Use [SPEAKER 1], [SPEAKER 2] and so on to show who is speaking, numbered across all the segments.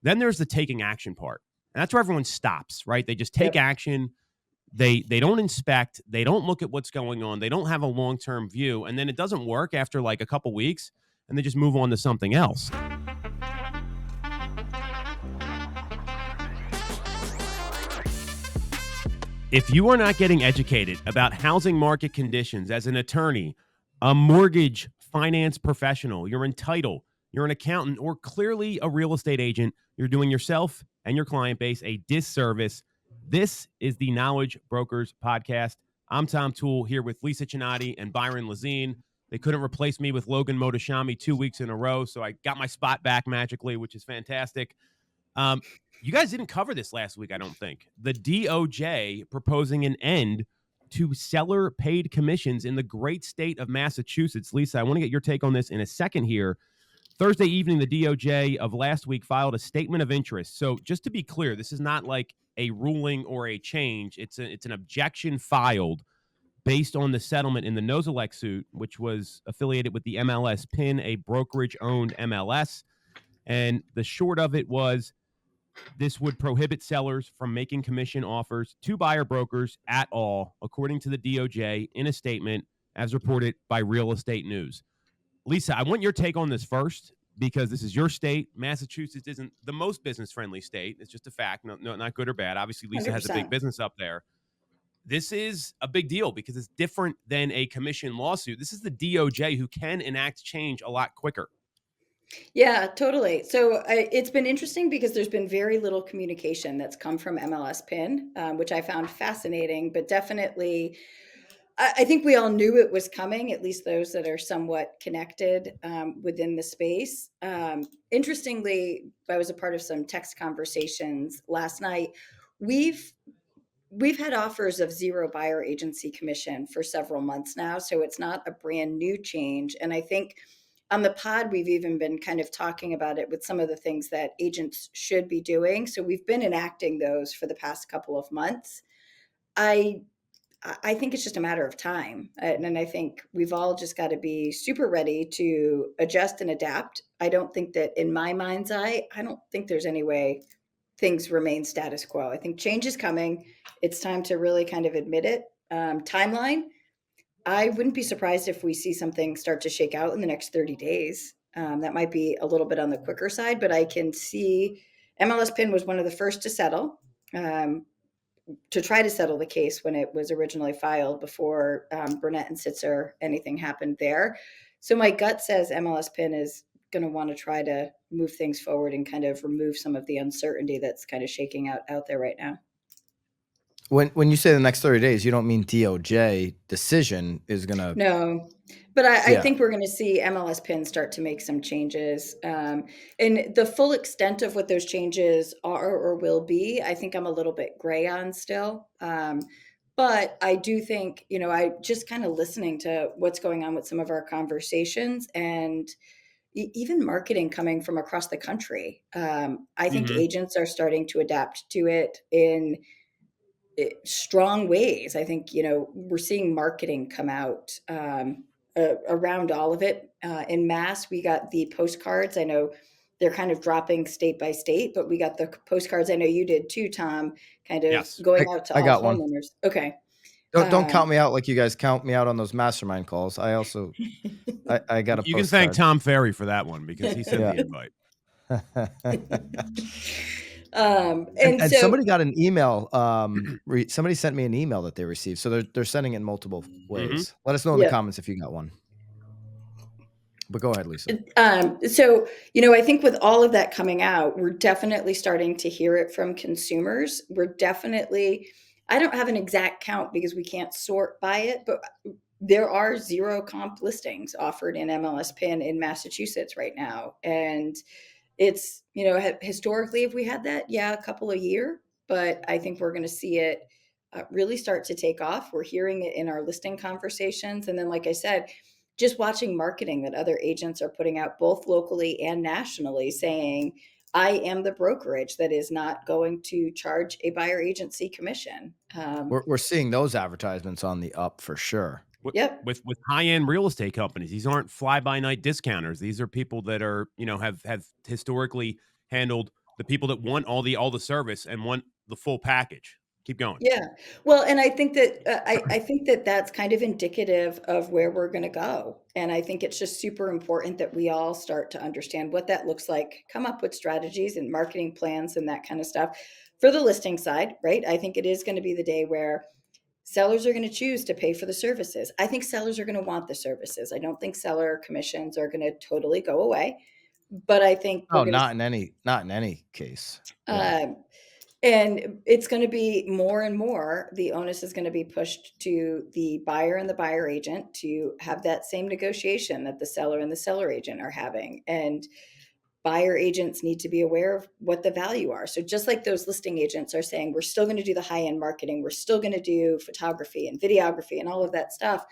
[SPEAKER 1] Then there's the taking action part. And that's where everyone stops, right? They just take action. They don't inspect. They don't look at what's going on. They don't have a long-term view. And then it doesn't work after like a couple weeks, and they just move on to something else. If you are not getting educated about housing market conditions as an attorney, a mortgage finance professional, you're entitled, you're an accountant, or clearly a real estate agent, you're doing yourself and your client base a disservice. This is the Knowledge Brokers Podcast. I'm Tom Toole here with Lisa Chinatti and Byron Lazine. They couldn't replace me with Logan Motoshami 2 weeks in a row, so I got my spot back magically, which is fantastic. You guys didn't cover this last week, I don't think. The DOJ proposing an end to seller-paid commissions in the great state of Massachusetts. Lisa, I want to get your take on this in a second here. Thursday evening, the DOJ of last week filed a statement of interest. So just to be clear, this is not like a ruling or a change. It's an objection filed based on the settlement in the Nozelec suit, which was affiliated with the MLS PIN, a brokerage-owned MLS. And the short of it was, this would prohibit sellers from making commission offers to buyer brokers at all, according to the DOJ in a statement as reported by Real Estate News. Lisa, I want your take on this first, because this is your state. Massachusetts isn't the most business-friendly state. It's just a fact, no, not good or bad. Obviously, Lisa
[SPEAKER 2] 100%.
[SPEAKER 1] has a big business up there. This is a big deal because it's different than a commission lawsuit. This is the DOJ who can enact change a lot quicker.
[SPEAKER 2] Yeah, totally. So it's been interesting because there's been very little communication that's come from MLS PIN, which I found fascinating, but definitely I think we all knew it was coming, at least those that are somewhat connected within the space. Interestingly, I was a part of some text conversations last night. We've had offers of zero buyer agency commission for several months now, so it's not a brand new change. And I think on the pod, we've even been kind of talking about it with some of the things that agents should be doing. So we've been enacting those for the past couple of months. I think it's just a matter of time. And I think we've all just got to be super ready to adjust and adapt. I don't think that in my mind's eye, I don't think there's any way things remain status quo. I think change is coming. It's time to really kind of admit it. Timeline, I wouldn't be surprised if we see something start to shake out in the next 30 days. That might be a little bit on the quicker side, but I can see MLS PIN was one of the first to settle, to try to settle the case when it was originally filed before Burnett and Sitzer, anything happened there. So my gut says MLS PIN is going to want to try to move things forward and kind of remove some of the uncertainty that's kind of shaking out there right now.
[SPEAKER 3] When you say the next 30 days, you don't mean DOJ decision is going to...
[SPEAKER 2] No, but I think we're going to see MLS PIN start to make some changes. And the full extent of what those changes are or will be, I think I'm a little bit gray on still. But I do think, I just kind of listening to what's going on with some of our conversations and even marketing coming from across the country. I think agents are starting to adapt to it in strong ways. I think, we're seeing marketing come out around all of it. In mass, we got the postcards. I know they're kind of dropping state by state, but we got the postcards. I know you did too, Tom, kind of going out to all homeowners. One. Okay.
[SPEAKER 3] Don't count me out like you guys count me out on those mastermind calls. I also, I got a postcard.
[SPEAKER 1] You can thank Tom Ferry for that one because he sent the invite.
[SPEAKER 2] And so,
[SPEAKER 3] somebody got an email. Somebody sent me an email that they received. So they're sending it in multiple ways. Let us know in the comments if you got one. But go ahead, Lisa.
[SPEAKER 2] So, I think with all of that coming out, we're definitely starting to hear it from consumers. I don't have an exact count because we can't sort by it, but there are zero comp listings offered in MLS PIN in Massachusetts right now. And it's, historically, if we had that, a couple a year, but I think we're going to see it really start to take off. We're hearing it in our listing conversations. And then, like I said, just watching marketing that other agents are putting out both locally and nationally saying, I am the brokerage that is not going to charge a buyer agency commission.
[SPEAKER 3] We're seeing those advertisements on the up for sure.
[SPEAKER 2] Yep.
[SPEAKER 1] With high-end real estate companies. These aren't fly-by-night discounters. These are people that are, have historically handled the people that want all the service and want the full package. Keep going.
[SPEAKER 2] Yeah. Well, and I think that I think that that's kind of indicative of where we're going to go. And I think it's just super important that we all start to understand what that looks like, come up with strategies and marketing plans and that kind of stuff for the listing side, right? I think it is going to be the day where sellers are going to choose to pay for the services. I think sellers are going to want the services. I don't think seller commissions are going to totally go away, but I think we're
[SPEAKER 3] Oh,
[SPEAKER 2] going to
[SPEAKER 3] not in any case. Yeah.
[SPEAKER 2] and it's going to be more and more, the onus is going to be pushed to the buyer and the buyer agent to have that same negotiation that the seller and the seller agent are having. And buyer agents need to be aware of what the value are. So just like those listing agents are saying, we're still going to do the high-end marketing, we're still going to do photography and videography and all of that stuff.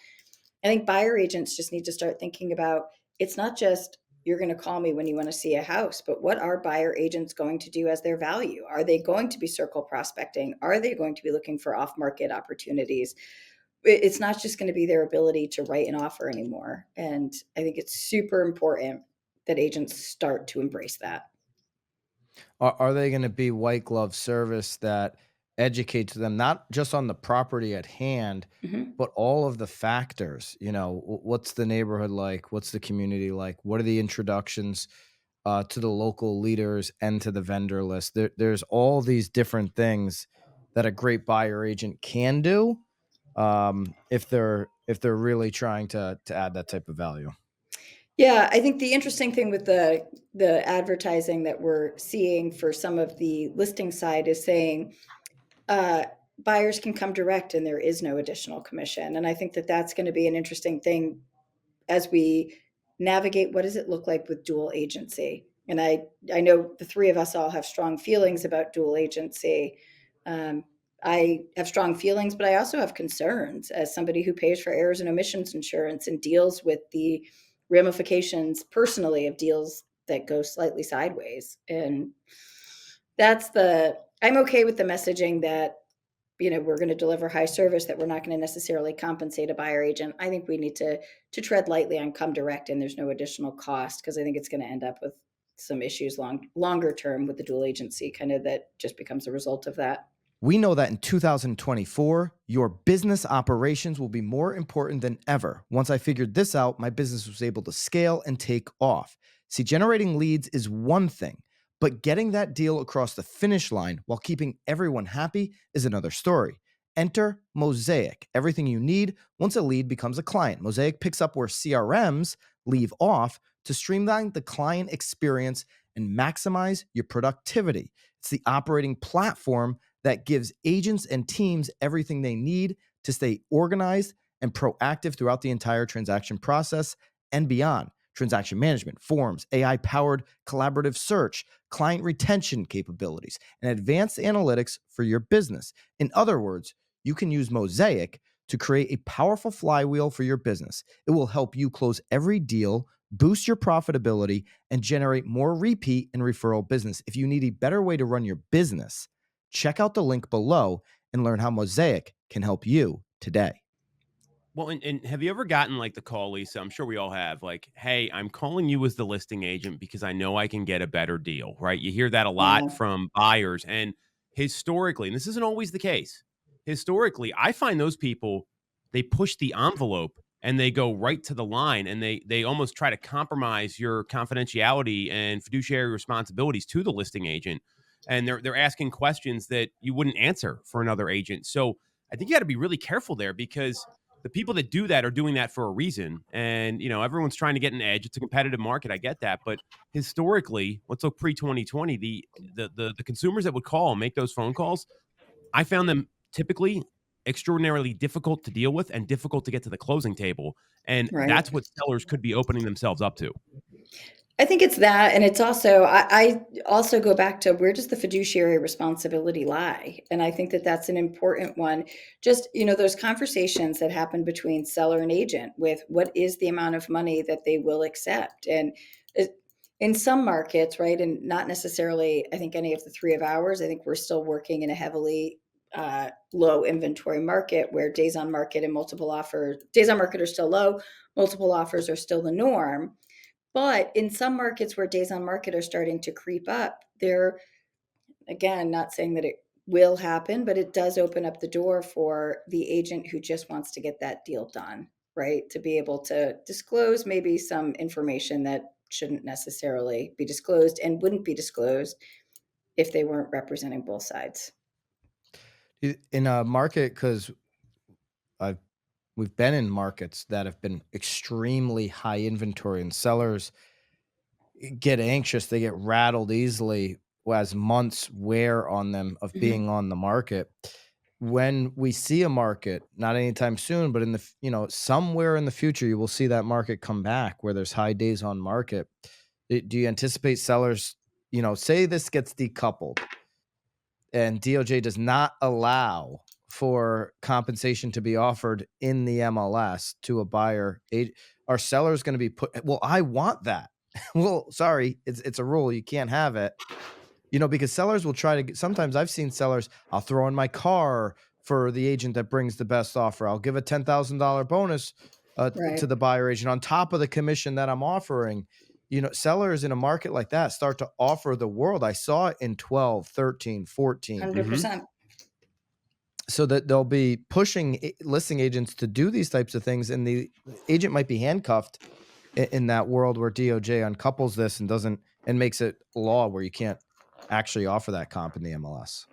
[SPEAKER 2] I think buyer agents just need to start thinking about, it's not just you're going to call me when you want to see a house, but what are buyer agents going to do as their value? Are they going to be circle prospecting? Are they going to be looking for off-market opportunities? It's not just going to be their ability to write an offer anymore. And I think it's super important that agents start to embrace that.
[SPEAKER 3] Are they going to be white glove service that educates them not just on the property at hand,
[SPEAKER 2] Mhm.
[SPEAKER 3] but all of the factors? What's the neighborhood like? What's the community like? What are the introductions to the local leaders and to the vendor list? There's all these different things that a great buyer agent can do if they're really trying to add that type of value.
[SPEAKER 2] Yeah, I think the interesting thing with the advertising that we're seeing for some of the listing side is saying uh, buyers can come direct and there is no additional commission. And I think that that's going to be an interesting thing as we navigate what does it look like with dual agency. And I know the three of us all have strong feelings about dual agency. Um, I have strong feelings, but I also have concerns as somebody who pays for errors and omissions insurance and deals with the ramifications personally of deals that go slightly sideways. And I'm okay with the messaging that, we're going to deliver high service, that we're not going to necessarily compensate a buyer agent. I think we need to tread lightly on come direct and there's no additional cost, because I think it's going to end up with some issues longer term with the dual agency kind of that just becomes a result of that.
[SPEAKER 3] We know that in 2024, your business operations will be more important than ever. Once I figured this out, my business was able to scale and take off. See, generating leads is one thing, but getting that deal across the finish line while keeping everyone happy is another story. Enter Mosaic, everything you need once a lead becomes a client. Mosaic picks up where CRMs leave off to streamline the client experience and maximize your productivity. It's the operating platform that gives agents and teams everything they need to stay organized and proactive throughout the entire transaction process and beyond. Transaction management, forms, AI-powered collaborative search, client retention capabilities, and advanced analytics for your business. In other words, you can use Mosaic to create a powerful flywheel for your business. It will help you close every deal, boost your profitability, and generate more repeat and referral business. If you need a better way to run your business, check out the link below and learn how Mosaic can help you today.
[SPEAKER 1] Well, and have you ever gotten like the call, Lisa? I'm sure we all have. Like, hey, I'm calling you as the listing agent because I know I can get a better deal, right? You hear that a
[SPEAKER 2] Yeah.
[SPEAKER 1] lot from buyers. And historically, and this isn't always the case, historically, I find those people, they push the envelope and they go right to the line, and they almost try to compromise your confidentiality and fiduciary responsibilities to the listing agent. And they're asking questions that you wouldn't answer for another agent. So I think you got to be really careful there, because the people that do that are doing that for a reason. And, everyone's trying to get an edge. It's a competitive market. I get that. But historically, let's look pre-2020, the consumers that would call and make those phone calls, I found them typically extraordinarily difficult to deal with and difficult to get to the closing table. And
[SPEAKER 2] Right.
[SPEAKER 1] that's what sellers could be opening themselves up to.
[SPEAKER 2] I think it's that, and it's also I also go back to, where does the fiduciary responsibility lie? And I think that that's an important one. Just, those conversations that happen between seller and agent with what is the amount of money that they will accept. And in some markets, right, and not necessarily, I think, any of the three of ours, I think we're still working in a heavily low inventory market where days on market are still low, multiple offers are still the norm. But in some markets where days on market are starting to creep up, they're again, not saying that it will happen, but it does open up the door for the agent who just wants to get that deal done, right? To be able to disclose maybe some information that shouldn't necessarily be disclosed and wouldn't be disclosed if they weren't representing both sides.
[SPEAKER 3] In a market, because we've been in markets that have been extremely high inventory, and sellers get anxious, they get rattled easily as months wear on them of being on the market. When we see a market, not anytime soon, but in the somewhere in the future, you will see that market come back where there's high days on market. Do you anticipate sellers, say this gets decoupled and DOJ does not allow for compensation to be offered in the MLS to a buyer? Are sellers going to be well, I want that. Well, sorry, it's a rule. You can't have it. Because sellers will try to, sometimes I've seen sellers, I'll throw in my car for the agent that brings the best offer. I'll give a $10,000 bonus
[SPEAKER 2] Right.
[SPEAKER 3] to the buyer agent on top of the commission that I'm offering. Sellers in a market like that start to offer the world. I saw it in 12, 13, 14.
[SPEAKER 2] 100%.
[SPEAKER 3] So that they'll be pushing listing agents to do these types of things, and the agent might be handcuffed in that world where DOJ uncouples this and makes it law where you can't actually offer that comp in the MLS.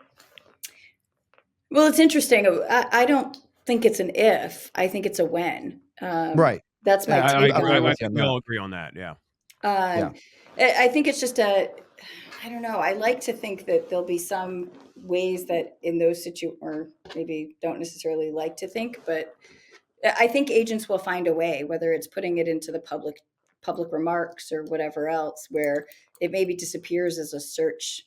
[SPEAKER 2] Well, it's interesting. I don't think it's an if. I think it's a when.
[SPEAKER 3] Right.
[SPEAKER 2] That's my take on
[SPEAKER 1] I
[SPEAKER 2] it.
[SPEAKER 1] think we all agree on that. Yeah.
[SPEAKER 2] I think it's just I don't know. I like to think that there'll be some ways that in those or maybe don't necessarily like to think, but I think agents will find a way, whether it's putting it into the public remarks or whatever else, where it maybe disappears as a search,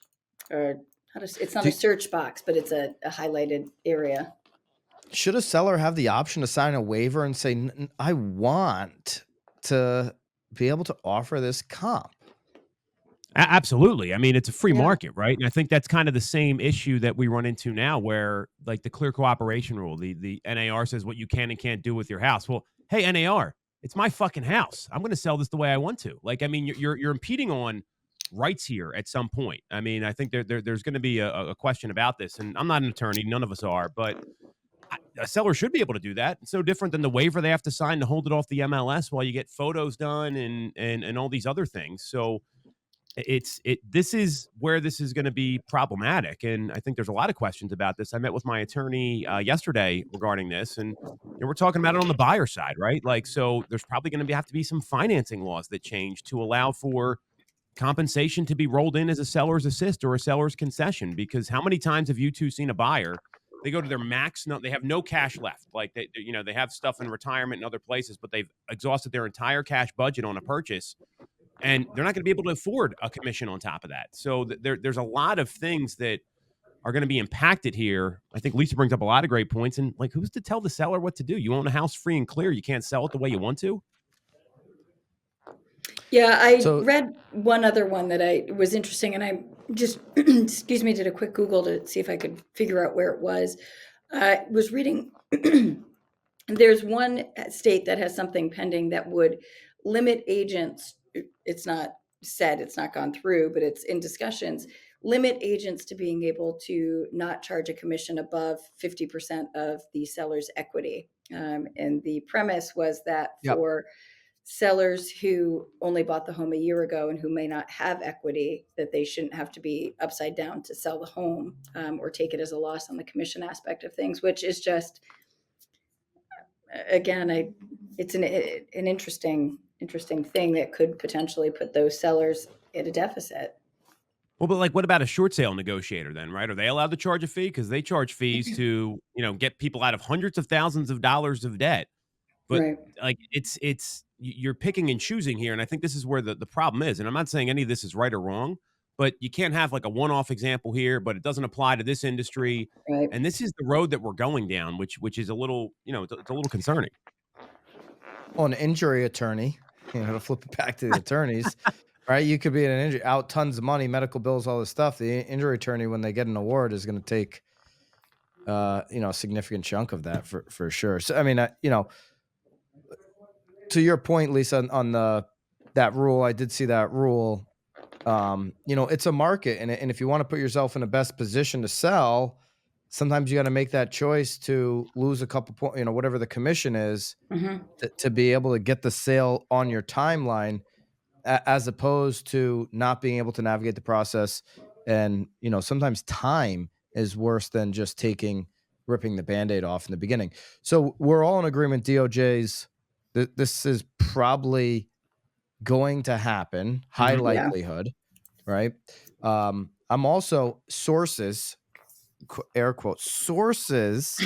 [SPEAKER 2] or it's not a search box, but it's a highlighted area.
[SPEAKER 3] Should a seller have the option to sign a waiver and say, I want to be able to offer this comp?
[SPEAKER 1] Absolutely. I mean, it's a free market, right? And I think that's kind of the same issue that we run into now, where like the clear cooperation rule, the NAR says what you can and can't do with your house. Well, hey, NAR, it's my fucking house. I'm going to sell this the way I want to. Like, I mean, you're impeding on rights here at some point. I mean, I think there's going to be a question about this, and I'm not an attorney, none of us are, but a seller should be able to do that. It's so different than the waiver they have to sign to hold it off the MLS while you get photos done and all these other things. So this is where this is going to be problematic, and I think there's a lot of questions about this. I met with my attorney yesterday regarding this, and we're talking about it on the buyer side, right? Like, so there's probably going to have to be some financing laws that change to allow for compensation to be rolled in as a seller's assist or a seller's concession. Because how many times have you two seen a buyer? They go to their max. No, they have no cash left. Like they have stuff in retirement and other places, but they've exhausted their entire cash budget on a purchase. And they're not going to be able to afford a commission on top of that. So there's a lot of things that are going to be impacted here. I think Lisa brings up a lot of great points. And like, who's to tell the seller what to do? You own a house free and clear. You can't sell it the way you want to.
[SPEAKER 2] Yeah, I read one other one that was interesting, and I just, excuse me, did a quick Google to see if I could figure out where it was. I was reading, there's one state that has something pending that would limit agents. It's not said, it's not gone through, but it's in discussions, limit agents to being able to not charge a commission above 50% of the seller's equity. And the premise was that for sellers who only bought the home a year ago and who may not have equity, that they shouldn't have to be upside down to sell the home or take it as a loss on the commission aspect of things, which is just, again, it's an interesting thing that could potentially put those sellers at a deficit.
[SPEAKER 1] Well, but like, what about a short sale negotiator then, right? Are they allowed to charge a fee? Because they charge fees to, get people out of hundreds of thousands of dollars of debt. But like, you're picking and choosing here. And I think this is where the problem is. And I'm not saying any of this is right or wrong, but you can't have like a one-off example here, but it doesn't apply to this industry.
[SPEAKER 2] Right.
[SPEAKER 1] And this is the road that we're going down, which is a little, it's a little concerning.
[SPEAKER 3] Well, an injury attorney, to flip it back to the attorneys, right? You could be in an injury, out tons of money, medical bills, all this stuff. The injury attorney, when they get an award, is going to take, a significant chunk of that for sure. So, I mean, to your point, Lisa, on that rule, I did see that rule. it's a market, and if you want to put yourself in the best position to sell, sometimes you got to make that choice to lose a couple points, whatever the commission is,
[SPEAKER 2] Mhm.
[SPEAKER 3] to be able to get the sale on your timeline, as opposed to not being able to navigate the process. And sometimes time is worse than just ripping the Band-Aid off in the beginning. So we're all in agreement. DOJ's this is probably going to happen, high
[SPEAKER 1] Mhm.
[SPEAKER 2] Yeah.
[SPEAKER 3] likelihood, right? I'm also sources, air quotes, sources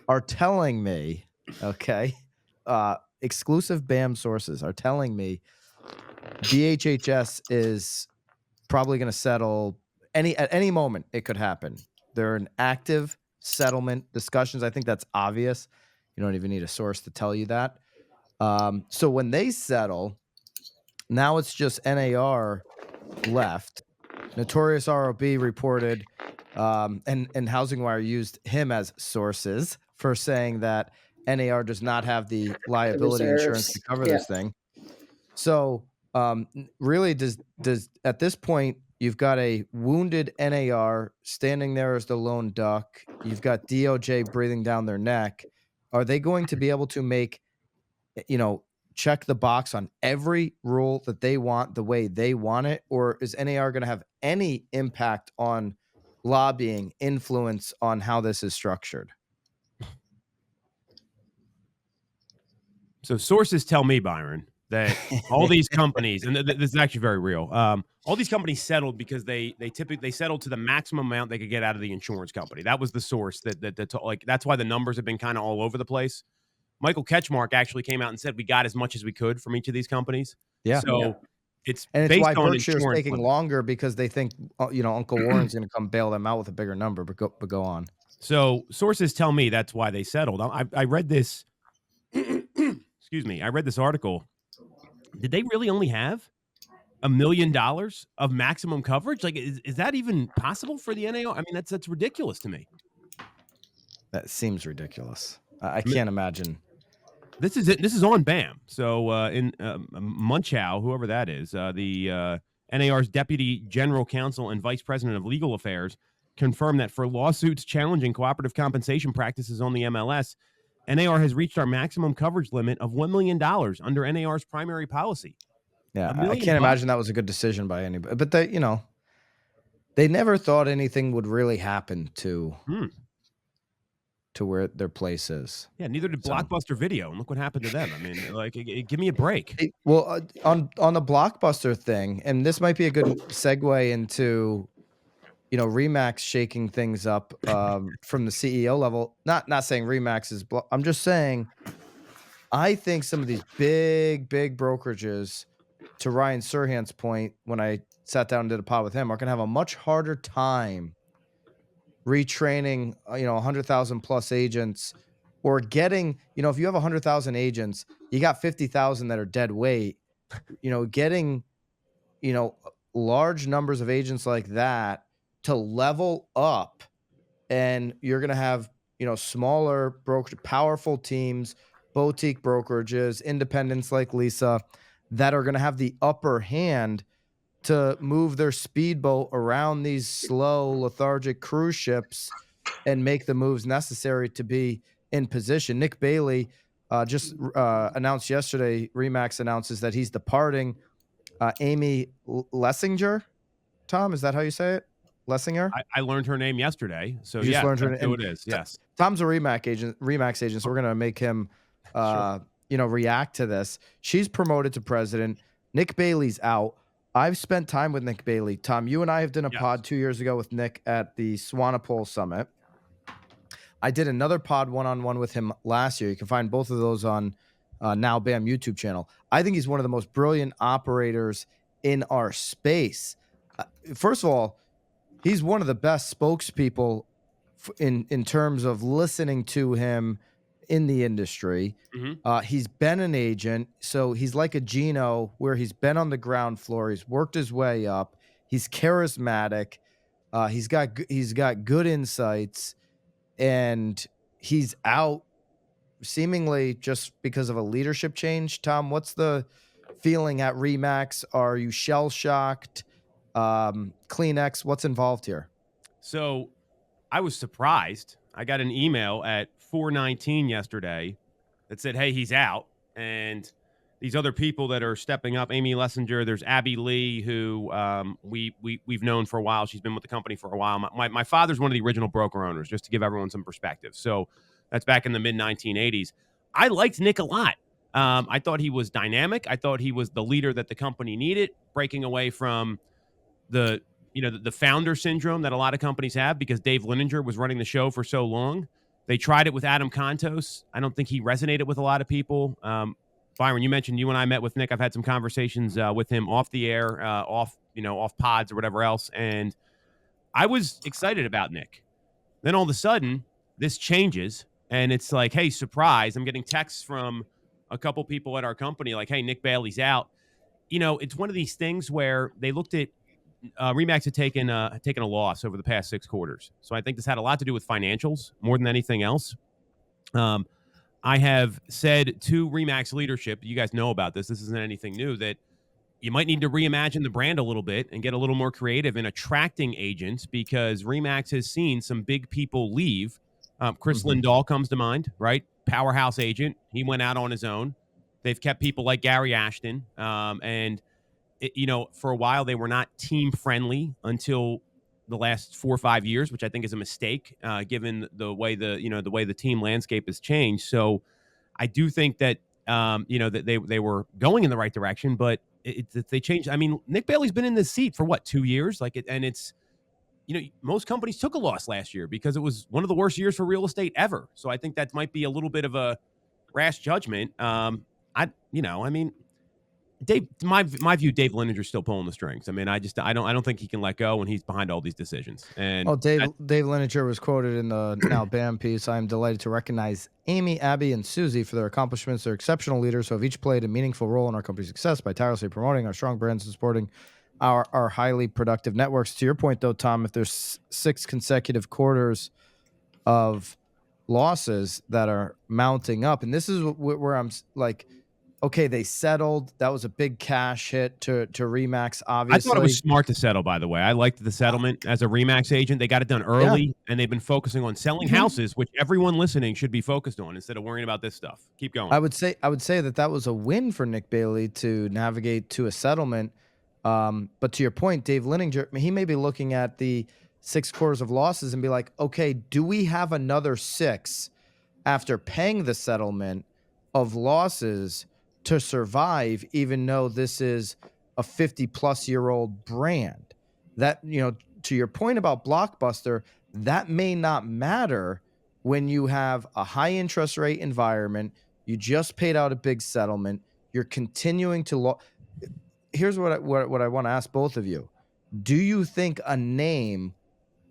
[SPEAKER 3] are telling me, okay, exclusive BAM sources are telling me BHHS is probably going to settle at any moment. It could happen. They're in active settlement discussions. I think that's obvious. You don't even need a source to tell you that. So when they settle, now it's just NAR left. Notorious ROB reported, and Housing Wire used him as sources for saying that NAR does not have the
[SPEAKER 2] The
[SPEAKER 3] liability insurance to
[SPEAKER 2] reserves.
[SPEAKER 3] cover
[SPEAKER 2] Yeah.
[SPEAKER 3] this thing. So, really, does at this point you've got a wounded NAR standing there as the lone duck. You've got DOJ breathing down their neck. Are they going to be able to make, check the box on every rule that they want the way they want it, or is NAR going to have any impact on lobbying influence on how this is structured?
[SPEAKER 1] So sources tell me, Byron, that all these companies, and this is actually very real. All these companies settled because they typically settled to the maximum amount they could get out of the insurance company. That was the source that's why the numbers have been kind of all over the place. Michael Ketchmark actually came out and said we got as much as we could from each of these companies.
[SPEAKER 3] Yeah.
[SPEAKER 2] Yeah.
[SPEAKER 1] So it's
[SPEAKER 3] And it's why
[SPEAKER 1] based on
[SPEAKER 3] Berkshire is
[SPEAKER 1] insurance
[SPEAKER 3] taking
[SPEAKER 1] limits.
[SPEAKER 3] longer, because they think, Uncle Warren's going to come bail them out with a bigger number. But go on.
[SPEAKER 1] So sources tell me that's why they settled. I read this. Excuse me. I read this article. Did they really only have $1 million of maximum coverage? Like, is that even possible for the NAR? I mean, that's ridiculous to me.
[SPEAKER 3] That seems ridiculous. I
[SPEAKER 1] mean,
[SPEAKER 3] can't imagine.
[SPEAKER 1] This is it. This is on BAM. So in Munchow, whoever that is, the NAR's Deputy General Counsel and Vice President of Legal Affairs, confirmed that for lawsuits challenging cooperative compensation practices on the MLS, NAR has reached our maximum coverage limit of $1 million under NAR's primary policy.
[SPEAKER 3] Yeah,
[SPEAKER 1] $1
[SPEAKER 3] I
[SPEAKER 1] million
[SPEAKER 3] can't
[SPEAKER 1] bucks?
[SPEAKER 3] imagine that was a good decision by anybody. But they never thought anything would really happen to where their place is.
[SPEAKER 1] Yeah, neither did
[SPEAKER 3] So-
[SPEAKER 1] Blockbuster Video, and look what happened to them. I mean, like, give me a break.
[SPEAKER 3] Well, on the Blockbuster thing, and this might be a good segue into, Remax shaking things up from the CEO level. Not saying Remax is. I'm just saying, I think some of these big brokerages, to Ryan Serhant's point, when I sat down and did a pod with him, are going to have a much harder time retraining, 100,000 plus agents, or getting, if you have 100,000 agents, you got 50,000 that are dead weight, getting, large numbers of agents like that to level up. And you're going to have, smaller powerful teams, boutique brokerages, independents like Lisa, that are going to have the upper hand to move their speedboat around these slow, lethargic cruise ships and make the moves necessary to be in position. Nick Bailey just announced yesterday, Remax announces that he's departing. Amy Lessinger, Tom, is that how you say it? Lessinger?
[SPEAKER 1] I learned her name yesterday, so
[SPEAKER 3] You just
[SPEAKER 1] yeah,
[SPEAKER 3] learned her
[SPEAKER 1] that's
[SPEAKER 3] name.
[SPEAKER 1] who it is. Yes,
[SPEAKER 3] Tom's a Remax agent, so we're gonna make him,
[SPEAKER 1] Sure.
[SPEAKER 3] react to this. She's promoted to president. Nick Bailey's out. I've spent time with Nick Bailey. Tom, you and I have done a
[SPEAKER 1] Yes.
[SPEAKER 3] pod 2 years ago with Nick at the Swanepoel Summit. I did another pod one-on-one with him last year. You can find both of those on NowBAM YouTube channel. I think he's one of the most brilliant operators in our space. First of all, he's one of the best spokespeople in terms of listening to him in the industry.
[SPEAKER 1] Mhm.
[SPEAKER 3] He's been an agent, so he's like a Gino, where he's been on the ground floor. He's worked his way up. He's charismatic. He's got good insights, and he's out seemingly just because of a leadership change. Tom, what's the feeling at Remax? Are you shell shocked? Kleenex. What's involved here?
[SPEAKER 1] So I was surprised. I got an email at 4:19 yesterday that said, "Hey, he's out." And these other people that are stepping up, Amy Lessinger, there's Abby Lee, who we've known for a while. She's been with the company for a while. My father's one of the original broker owners, just to give everyone some perspective. So that's back in the mid 1980s. I liked Nick a lot. I thought he was dynamic. I thought he was the leader that the company needed, breaking away from the the founder syndrome that a lot of companies have because Dave Liniger was running the show for so long. They tried it with Adam Contos. I don't think he resonated with a lot of people. Byron, you mentioned you and I met with Nick. I've had some conversations with him off the air, off pods or whatever else, and I was excited about Nick. Then all of a sudden, this changes, and it's like, hey, surprise! I'm getting texts from a couple people at our company like, hey, Nick Bailey's out. It's one of these things where they looked at Remax had taken a loss over the past 6 quarters. So I think this had a lot to do with financials more than anything else. I have said to Remax leadership, you guys know about this. This isn't anything new, that you might need to reimagine the brand a little bit and get a little more creative in attracting agents because Remax has seen some big people leave. Chris Lindahl comes to mind, right? Powerhouse agent. He went out on his own. They've kept people like Gary Ashton and for a while they were not team friendly until the last 4 or 5 years, which I think is a mistake, given the way the team landscape has changed. So I do think that that they were going in the right direction, but they changed. I mean, Nick Bailey's been in this seat for what, 2 years? It's most companies took a loss last year because it was one of the worst years for real estate ever. So I think that might be a little bit of a rash judgment. Dave, my view, Dave Lininger's still pulling the strings. I mean, I don't think he can let go when he's behind all these decisions. And
[SPEAKER 3] Dave Liniger was quoted in the NowBAM piece. I am delighted to recognize Amy, Abby, and Susie for their accomplishments. They're exceptional leaders who have each played a meaningful role in our company's success by tirelessly promoting our strong brands and supporting our highly productive networks. To your point, though, Tom, if there's 6 consecutive quarters of losses that are mounting up, and this is where I'm like, okay, they settled. That was a big cash hit to Remax, obviously.
[SPEAKER 1] I thought it was smart to settle, by the way. I liked the settlement as a Remax agent. They got it done early, and they've been focusing on selling houses, which everyone listening should be focused on instead of worrying about this stuff. Keep going.
[SPEAKER 3] I would say that was a win for Nick Bailey to navigate to a settlement. But to your point, Dave Lininger, he may be looking at the 6 quarters of losses and be like, okay, do we have another 6 after paying the settlement of losses to survive, even though this is a 50-plus-year-old brand? That, to your point about Blockbuster, that may not matter when you have a high interest rate environment. You just paid out a big settlement. You're continuing to Here's what I want to ask both of you. Do you think a name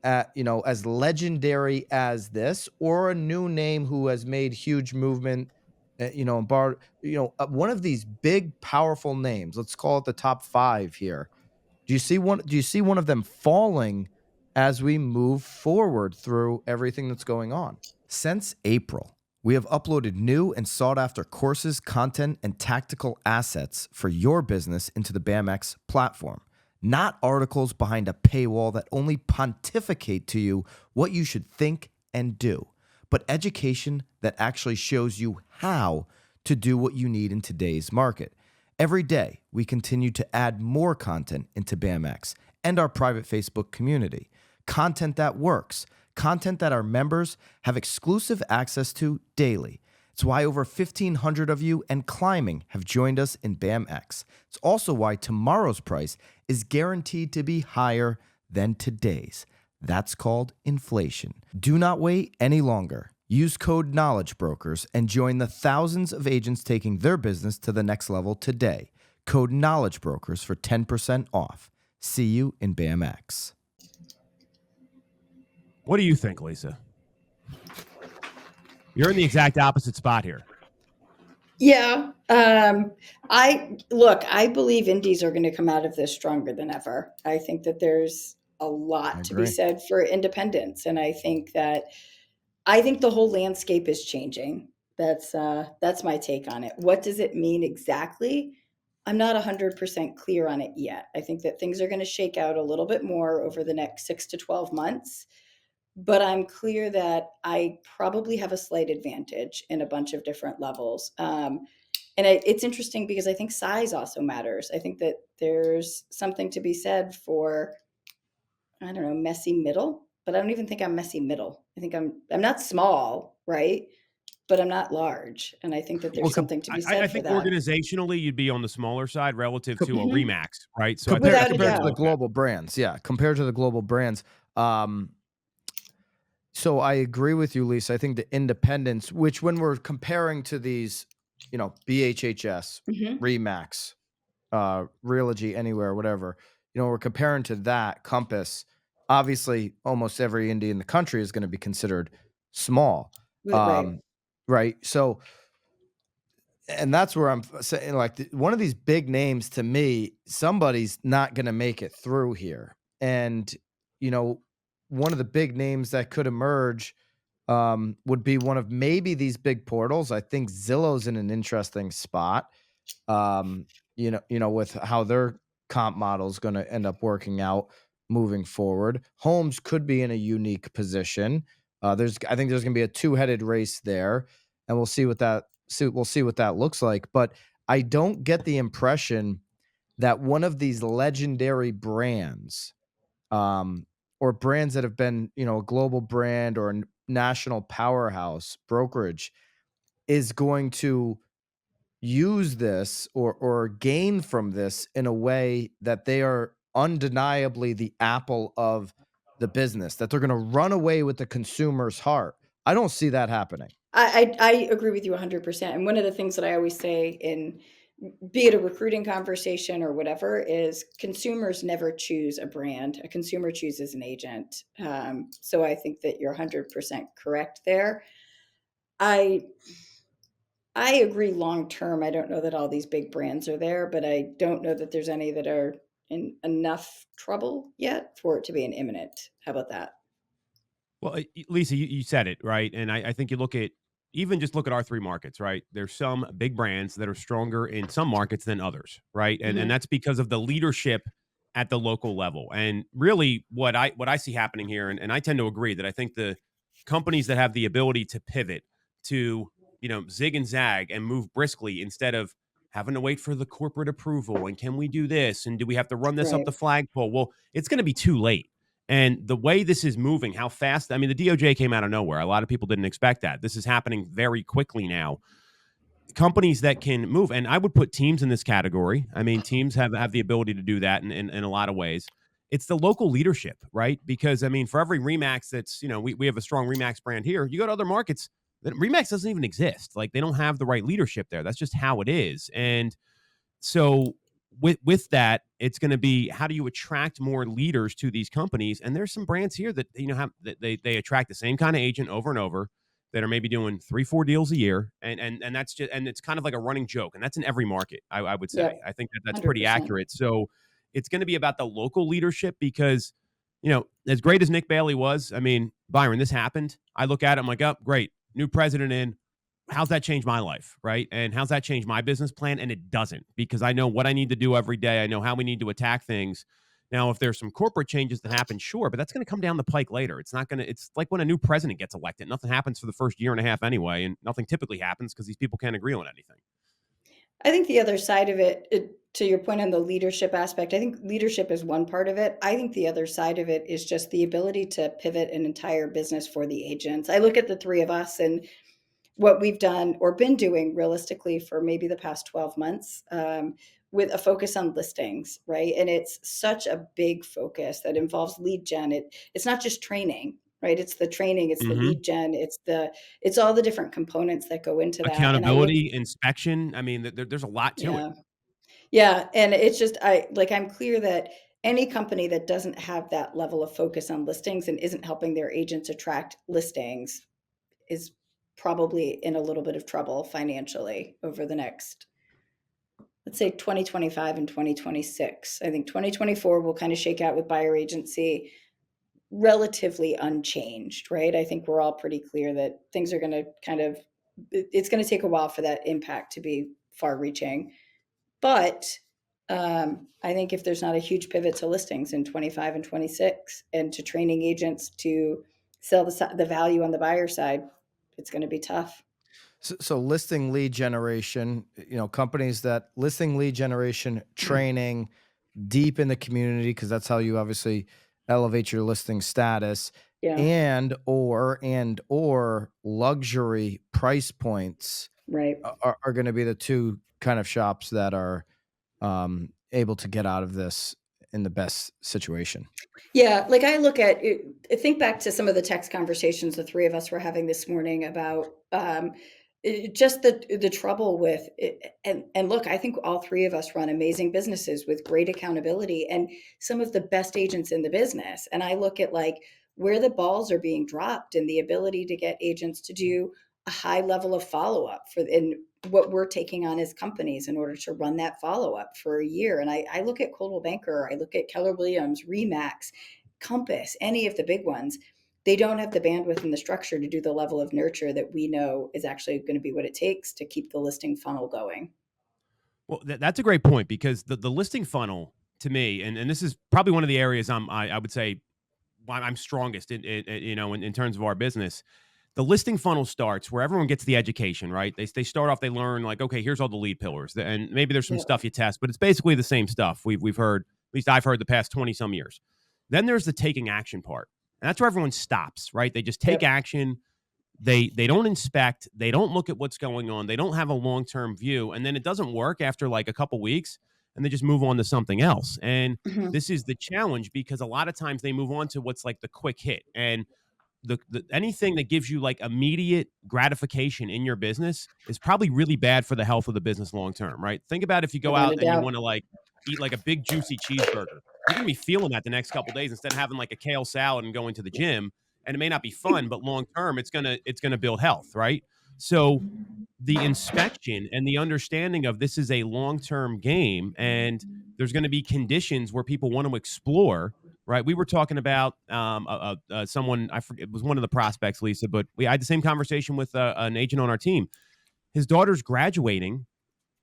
[SPEAKER 3] as legendary as this, or a new name who has made huge movement, and borrowed, one of these big, powerful names, let's call it the top 5 here. Do you see one of them falling as we move forward through everything that's going on? Since April, we have uploaded new and sought-after courses, content, and tactical assets for your business into the BAMX platform. Not articles behind a paywall that only pontificate to you what you should think and do, but education that actually shows you how to do what you need in today's market. Every day, we continue to add more content into BAMX and our private Facebook community. Content that works, content that our members have exclusive access to daily. It's why over 1,500 of you and climbing have joined us in BAMX. It's also why tomorrow's price is guaranteed to be higher than today's. That's called inflation. Do not wait any longer. Use code Knowledge Brokers and join the thousands of agents taking their business to the next level today. Code Knowledge Brokers for 10% off. See you in BAMX.
[SPEAKER 1] What do you think, Lisa? You're in the exact opposite spot here.
[SPEAKER 2] Yeah. I believe indies are going to come out of this stronger than ever. I think that there's a lot to be said for independence. And I think the whole landscape is changing. That's my take on it. What does it mean exactly? I'm not 100% clear on it yet. I think that things are going to shake out a little bit more over the next 6 to 12 months, but I'm clear that I probably have a slight advantage in a bunch of different levels. It's interesting because I think size also matters. I think that there's something to be said for, I don't know, messy middle, but I don't even think I'm messy middle. I think I'm not small, right? But I'm not large. And I think that
[SPEAKER 1] Well,
[SPEAKER 2] there's something to be
[SPEAKER 1] I
[SPEAKER 2] said for
[SPEAKER 1] think
[SPEAKER 2] that.
[SPEAKER 1] organizationally you'd be on the smaller side relative to a
[SPEAKER 2] Mhm.
[SPEAKER 1] Remax, right? So I think
[SPEAKER 3] compared
[SPEAKER 2] Without
[SPEAKER 1] that's
[SPEAKER 2] a
[SPEAKER 1] what you're
[SPEAKER 3] compared
[SPEAKER 1] going
[SPEAKER 3] to
[SPEAKER 1] to
[SPEAKER 3] the
[SPEAKER 2] doubt.
[SPEAKER 1] look at.
[SPEAKER 3] global brands, yeah, compared to the global brands. Um, so I agree with you, Lisa. I think the independence, which when we're comparing to these, BHHS,
[SPEAKER 2] Mhm.
[SPEAKER 3] Remax, Realogy Anywhere, whatever, we're comparing to that Compass. Obviously, almost every indie in the country is going to be considered small,
[SPEAKER 2] Right.
[SPEAKER 3] right? So, and that's where I'm saying, like, one of these big names to me, somebody's not going to make it through here. And, you know, one of the big names that could emerge would be one of maybe these big portals. I think Zillow's in an interesting spot. With how their comp model is going to end up working out moving forward. Homes could be in a unique position. I think there's going to be a two-headed race there, and we'll see what that looks like. But I don't get the impression that one of these legendary brands, or brands that have been, a global brand or a national powerhouse brokerage, is going to use this or gain from this in a way that they are undeniably the apple of the business, that they're going to run away with the consumer's heart. I don't see that happening.
[SPEAKER 2] I agree with you 100%. And one of the things that I always say in, be it a recruiting conversation or whatever, is consumers never choose a brand. A consumer chooses an agent. So I think that you're 100% correct there. I I agree long term. I don't know that all these big brands are there, but I don't know that there's any that are in enough trouble yet for it to be an imminent. How about that?
[SPEAKER 1] Well, Lisa, you said it, right? And I think you look at, even just look at our three markets, right? There's some big brands that are stronger in some markets than others, right? And
[SPEAKER 2] Mhm.
[SPEAKER 1] that's because of the leadership at the local level. And really what I see happening here, and I tend to agree that I think the companies that have the ability to pivot to, zig and zag and move briskly instead of having to wait for the corporate approval, and can we do this, and do we have to run this up
[SPEAKER 2] Right.
[SPEAKER 1] the flagpole? Well, it's going to be too late. And the way this is moving, how fast, I mean, the DOJ came out of nowhere. A lot of people didn't expect that. This is happening very quickly now. Companies that can move, and I would put teams in this category. I mean, teams have the ability to do that in a lot of ways. It's the local leadership, right? Because, I mean, for every Remax that's, we have a strong Remax brand here. You go to other markets, that Remax doesn't even exist. Like, they don't have the right leadership there. That's just how it is. And so with that, it's going to be, how do you attract more leaders to these companies? And there's some brands here that have that they attract the same kind of agent over and over, that are maybe doing 3-4 deals a year, and that's just, and it's kind of like a running joke, and that's in every market. I would say,
[SPEAKER 2] Yep.
[SPEAKER 1] I think that that's pretty
[SPEAKER 2] 100%.
[SPEAKER 1] accurate. So it's going to be about the local leadership, because as great as Nick Bailey was, I mean, Byron, this happened. I look at it, I'm like, oh, great, new president in, how's that change my life, right? And how's that change my business plan? And it doesn't, because I know what I need to do every day. I know how we need to attack things. Now, if there's some corporate changes that happen, sure, but that's going to come down the pike later. It's not going to, it's like when a new president gets elected, nothing happens for the first year and a half anyway, and nothing typically happens because these people can't agree on anything.
[SPEAKER 2] I think the other side of to your point on the leadership aspect, I think leadership is one part of it. I think the other side of it is just the ability to pivot an entire business for the agents. I look at the three of us and what we've done or been doing realistically for maybe the past 12 months, with a focus on listings, right? And it's such a big focus that involves lead gen. It's not just training, right? It's the training, it's the
[SPEAKER 1] Mm-hmm.
[SPEAKER 2] lead gen, it's all the different components that go into that. And I look,
[SPEAKER 1] Accountability, inspection. I mean, there's a lot to it.
[SPEAKER 2] yeah, yeah. And it's just, I'm clear that any company that doesn't have that level of focus on listings and isn't helping their agents attract listings is probably in a little bit of trouble financially over the next, let's say, 2025 and 2026. I think 2024 will kind of shake out with buyer agency relatively unchanged, right? I think we're all pretty clear that things are going to it's going to take a while for that impact to be far reaching. But I think if there's not a huge pivot to listings in 25 and 26 and to training agents to sell the value on the buyer side, it's going to be tough.
[SPEAKER 3] So listing lead generation, companies that listing lead generation training deep in the community, because that's how you obviously elevate your listing status,
[SPEAKER 2] Yeah.
[SPEAKER 3] and or luxury price points
[SPEAKER 2] Right.
[SPEAKER 3] are going to be the two kind of shops that are able to get out of this in the best situation.
[SPEAKER 2] Yeah, like I look at it, I think back to some of the text conversations the three of us were having this morning about just the trouble with it. And look, I think all three of us run amazing businesses with great accountability and some of the best agents in the business. And I look at like where the balls are being dropped and the ability to get agents to do a high level of follow up for in what we're taking on as companies in order to run that follow up for a year. And I look at Coldwell Banker, I look at Keller Williams, Remax, Compass, any of the big ones. They don't have the bandwidth and the structure to do the level of nurture that we know is actually going to be what it takes to keep the listing funnel going.
[SPEAKER 1] Well, that's a great point because the listing funnel to me, and this is probably one of the areas I would say why I'm strongest in terms of our business. The listing funnel starts where everyone gets the education, right? They start off, they learn like, okay, here's all the lead pillars, and maybe there's some
[SPEAKER 2] Yep.
[SPEAKER 1] stuff you test, but it's basically the same stuff we've heard. At least I've heard the past 20 some years. Then there's the taking action part, and that's where everyone stops, right? They just take
[SPEAKER 2] Yep.
[SPEAKER 1] action. They don't inspect, they don't look at what's going on, they don't have a long-term view, and then it doesn't work after like a couple weeks and they just move on to something else. And
[SPEAKER 2] Mhm.
[SPEAKER 1] this is the challenge because a lot of times they move on to what's like the quick hit, and the anything that gives you like immediate gratification in your business is probably really bad for the health of the business long term, right? Think about if you go
[SPEAKER 2] Without
[SPEAKER 1] out
[SPEAKER 2] a
[SPEAKER 1] and you
[SPEAKER 2] doubt.
[SPEAKER 1] want to like eat like a big juicy cheeseburger. You're going to be feeling that the next couple days instead of having like a kale salad and going to the gym, and it may not be fun, but long term it's going to build health, right? So the inspection and the understanding of this is a long-term game and there's going to be conditions where people want to explore, right? We were talking about someone, I forget, it was one of the prospects, Lisa, but I had the same conversation with an agent on our team. His daughter's graduating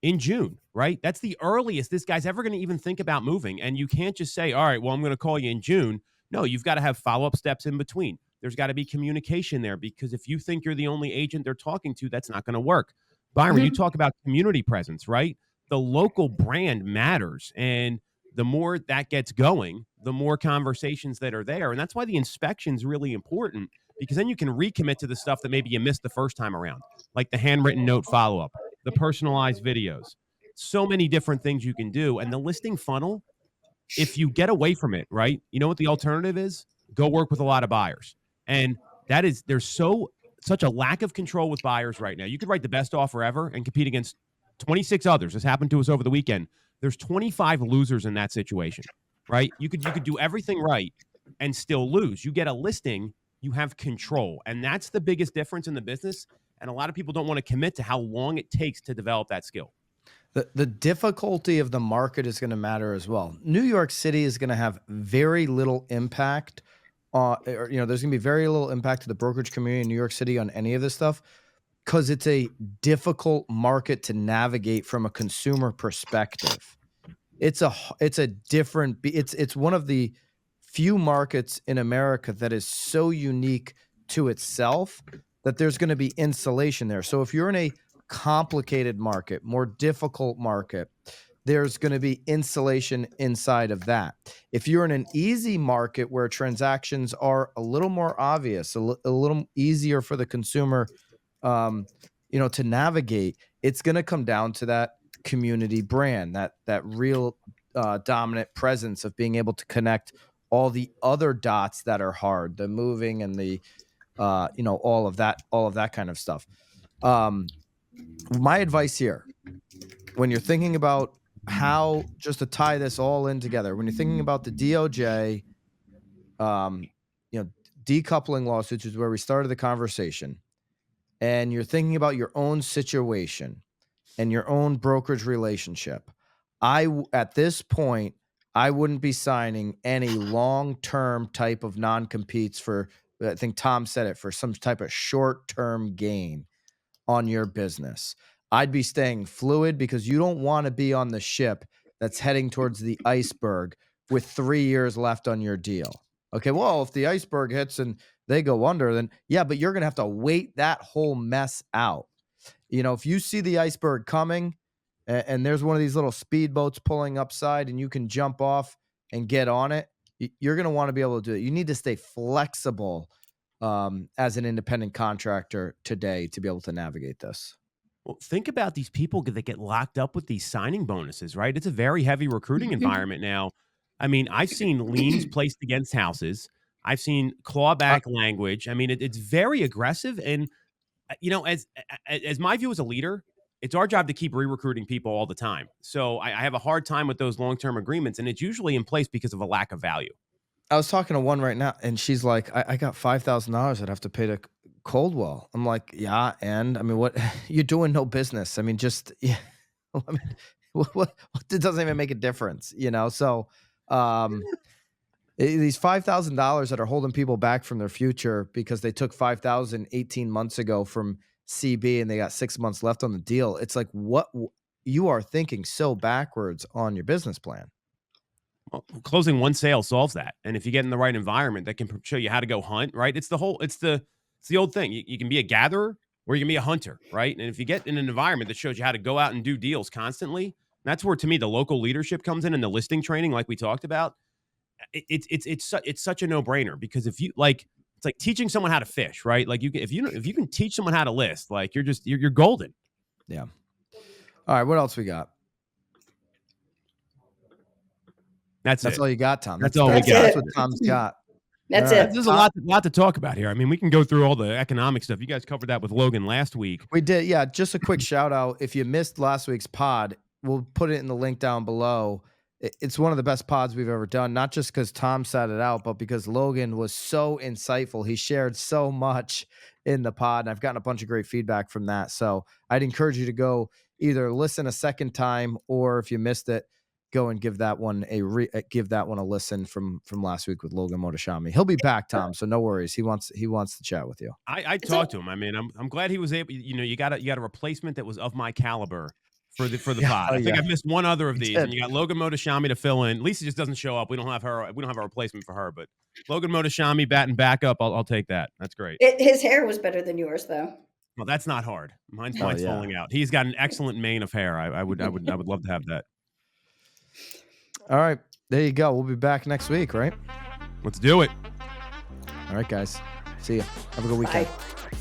[SPEAKER 1] in June, right? That's the earliest this guy's ever going to even think about moving. And you can't just say, all right, well, I'm going to call you in June. No, you've got to have follow-up steps in between. There's got to be communication there because if you think you're the only agent they're talking to, that's not going to work. Byron, you
[SPEAKER 2] Mhm.
[SPEAKER 1] talk about community presence, right? The local brand matters. And the more that gets going, the more conversations that are there. And that's why the inspection is really important because then you can recommit to the stuff that maybe you missed the first time around, like the handwritten note follow-up, the personalized videos, so many different things you can do. And the listing funnel, if you get away from it, right? You know what the alternative is? Go work with a lot of buyers. And that is, there's such a lack of control with buyers right now. You could write the best offer ever and compete against 26 others. This happened to us over the weekend. There's 25 losers in that situation, right? You could do everything right and still lose. You get a listing, you have control. And that's the biggest difference in the business. And a lot of people don't want to commit to how long it takes to develop that skill.
[SPEAKER 3] The difficulty of the market is going to matter as well. New York City is going to have very little impact or, there's going to be very little impact to the brokerage community in New York City on any of this stuff because it's a difficult market to navigate from a consumer perspective. It's one of the few markets in America that is so unique to itself that there's going to be insulation there. So if you're in a complicated market, more difficult market, there's going to be insulation inside of that. If you're in an easy market where transactions are a little more obvious, a little easier for the consumer, to navigate, it's going to come down to that community brand, that real dominant presence of being able to connect all the other dots that are hard, the moving and the all of that kind of stuff. My advice here, when you're thinking about how, just to tie this all in together, when you're thinking about the DOJ, decoupling lawsuits, is where we started the conversation, and you're thinking about your own situation and your own brokerage relationship, at this point, I wouldn't be signing any long-term type of non-competes for, I think Tom said it, for some type of short-term gain on your business. I'd be staying fluid because you don't want to be on the ship that's heading towards the iceberg with 3 years left on your deal. Okay, well, if the iceberg hits and they go under, then yeah, but you're going to have to wait that whole mess out. If you see the iceberg coming and there's one of these little speedboats pulling upside and you can jump off and get on it, you're going to want to be able to do it. You need to stay flexible as an independent contractor today to be able to navigate this.
[SPEAKER 1] Well, think about these people that get locked up with these signing bonuses, right? It's a very heavy recruiting environment now. I mean, I've seen liens placed against houses. I've seen clawback language. I mean, it's very aggressive. And, as my view as a leader, it's our job to keep re-recruiting people all the time. So I have a hard time with those long-term agreements, and it's usually in place because of a lack of value.
[SPEAKER 3] I was talking to one right now, and she's like, I got $5,000 I'd have to pay to Coldwell. I'm like, yeah, and I mean, what you're doing no business. I mean, just yeah, I mean, what it doesn't even make a difference, So these $5,000 that are holding people back from their future because they took $5,000 18 months ago from CB and they got 6 months left on the deal. It's like what you are thinking so backwards on your business plan.
[SPEAKER 1] Well, closing one sale solves that. And if you get in the right environment that can show you how to go hunt, right? It's the old thing. You can be a gatherer or you can be a hunter, right? And if you get in an environment that shows you how to go out and do deals constantly, that's where, to me, the local leadership comes in and the listing training, like we talked about. It's such a no-brainer because if you it's like teaching someone how to fish, right? Like if you can teach someone how to list, like you're golden.
[SPEAKER 3] Yeah. All right. What else we got?
[SPEAKER 1] That's
[SPEAKER 3] all you got, Tom.
[SPEAKER 1] That's all we got.
[SPEAKER 3] That's what Tom's got.
[SPEAKER 2] That's it.
[SPEAKER 1] There's a lot to talk about here. I mean, we can go through all the economic stuff. You guys covered that with Logan last week.
[SPEAKER 3] We did. Yeah. Just a quick shout out. If you missed last week's pod, we'll put it in the link down below. It's one of the best pods we've ever done, not just because Tom sat it out, but because Logan was so insightful. He shared so much in the pod, and I've gotten a bunch of great feedback from that. So I'd encourage you to go either listen a second time, or if you missed it, go and give that one a listen from last week with Logan Motoshami. He'll be back, Tom, so no worries. He wants to chat with you.
[SPEAKER 1] I talked to him. I mean, I'm glad he was able. You got a replacement that was of my caliber for the pod. I think I've missed one other of these, and you got Logan Motoshami to fill in. Lisa just doesn't show up. We don't have her. We don't have a replacement for her, but Logan Motoshami batting backup. I'll take that. That's great.
[SPEAKER 2] His hair was better than yours, though.
[SPEAKER 1] Well, that's not hard. Mine's falling out. He's got an excellent mane of hair. I would love to have that.
[SPEAKER 3] All right, there you go. We'll be back next week, right?
[SPEAKER 1] Let's do it.
[SPEAKER 3] All right, guys. See ya. Have a good weekend.
[SPEAKER 2] Bye.